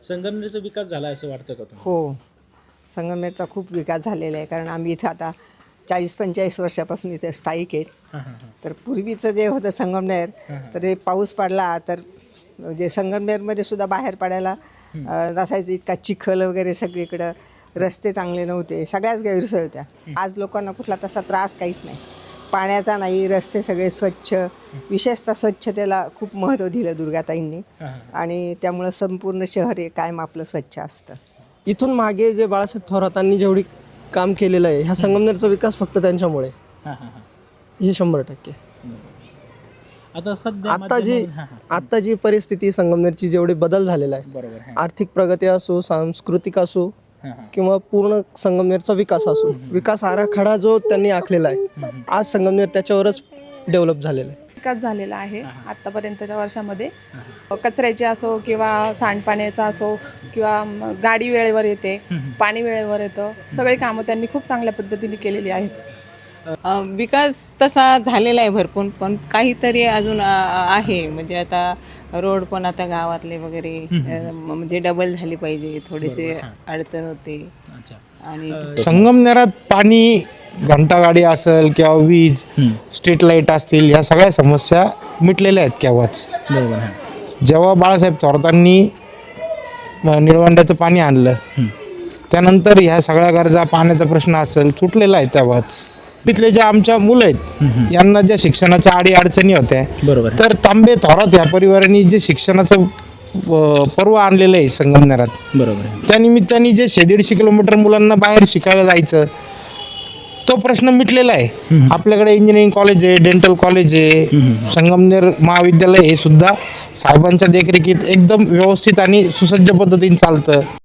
संगमनेरचा विकास झाला असं वाटतं का तुम्हाला? हो, संगमनेरचा खूप विकास झालेला आहे. कारण आम्ही इथं आता 40-45 वर्षापासून इथे स्थायिक आहेत. हां हां हां तर पूर्वीचं जे होतं संगमनेर, तर हे पाऊस पडला तर म्हणजे संगमनेरमध्ये सुद्धा बाहेर पडायला नसायचं, इतका चिखल वगैरे सगळीकडं, रस्ते चांगले नव्हते, सगळ्याच गैरसोय होत्या. आज लोकांना कुठला तसा त्रास काहीच नाही, पाण्याचा नाही, रस्ते सगळे स्वच्छ, विशेषतः स्वच्छतेला खूप महत्त्व दिलं दुर्गाताईंनी आणि त्यामुळं संपूर्ण शहर हे कायम आपलं स्वच्छ असतं. इथून मागे जे बाळासाहेब थोरातांनी जेवढी काम केलेलं आहे, ह्या संगमनेरचा विकास फक्त त्यांच्यामुळे, हां हां हां हे 100%. आता सध्या आता जी परिस्थिती संगमनेरची, जेवढे बदल झालेला आहे, बरोबर. हां आर्थिक प्रगती असो, सांस्कृतिक असो हां हां किंवा पूर्ण संगमनेरचा विकास असो, विकास आराखडा जो त्यांनी आखलेला आहे, आज संगमनेर त्याच्यावरच डेव्हलप झालेलं आहे. विकास झालेला आहे आत्तापर्यंतच्या वर्षामध्ये. कचऱ्याचे असो किंवा सांडपाण्याचा असो किंवा गाडी वेळेवर येते, पाणी वेळेवर येतं, सगळे कामं त्यांनी खूप चांगल्या पद्धतीने केलेली आहेत. विकास तसा झालेला आहे भरपूर, पण काहीतरी अजून आहे. म्हणजे आता रोड पण आता गावातले वगैरे म्हणजे डबल झाली पाहिजे, थोडेसे अडचण होते. अच्छा. आणि संगमनेरात पाणी, घंटागाडी असेल किंवा वीज, स्ट्रीट लाईट असतील, ह्या सगळ्या समस्या मिटलेल्या आहेत केव्हाच. बरोबर. हां जेव्हा बाळासाहेब थोरातांनी निळवंड्याचं पाणी आणलं, त्यानंतर ह्या सगळ्या गरजा, पाण्याचा प्रश्न असेल, सुटलेला आहे तेव्हाच. तिथले जे आमच्या मुलं आहेत, यांना ज्या शिक्षणाच्या अडीअडचणी होत्या, बरोबर. तर तांबे थोरात ह्या परिवारांनी जे शिक्षणाचं पर्व आणलेलं आहे संगमनेरात, बरोबर. त्या निमित्ताने जे 150 किलोमीटर मुलांना बाहेर शिकायला जायचं, तो प्रश्न मिटलेला आहे. आपल्याकडे इंजिनिअरिंग कॉलेज आहे, डेंटल कॉलेज आहे, संगमनेर महाविद्यालय हे सुद्धा साहेबांच्या देखरेखीत एकदम व्यवस्थित आणि सुसज्ज पद्धतीने चालतं.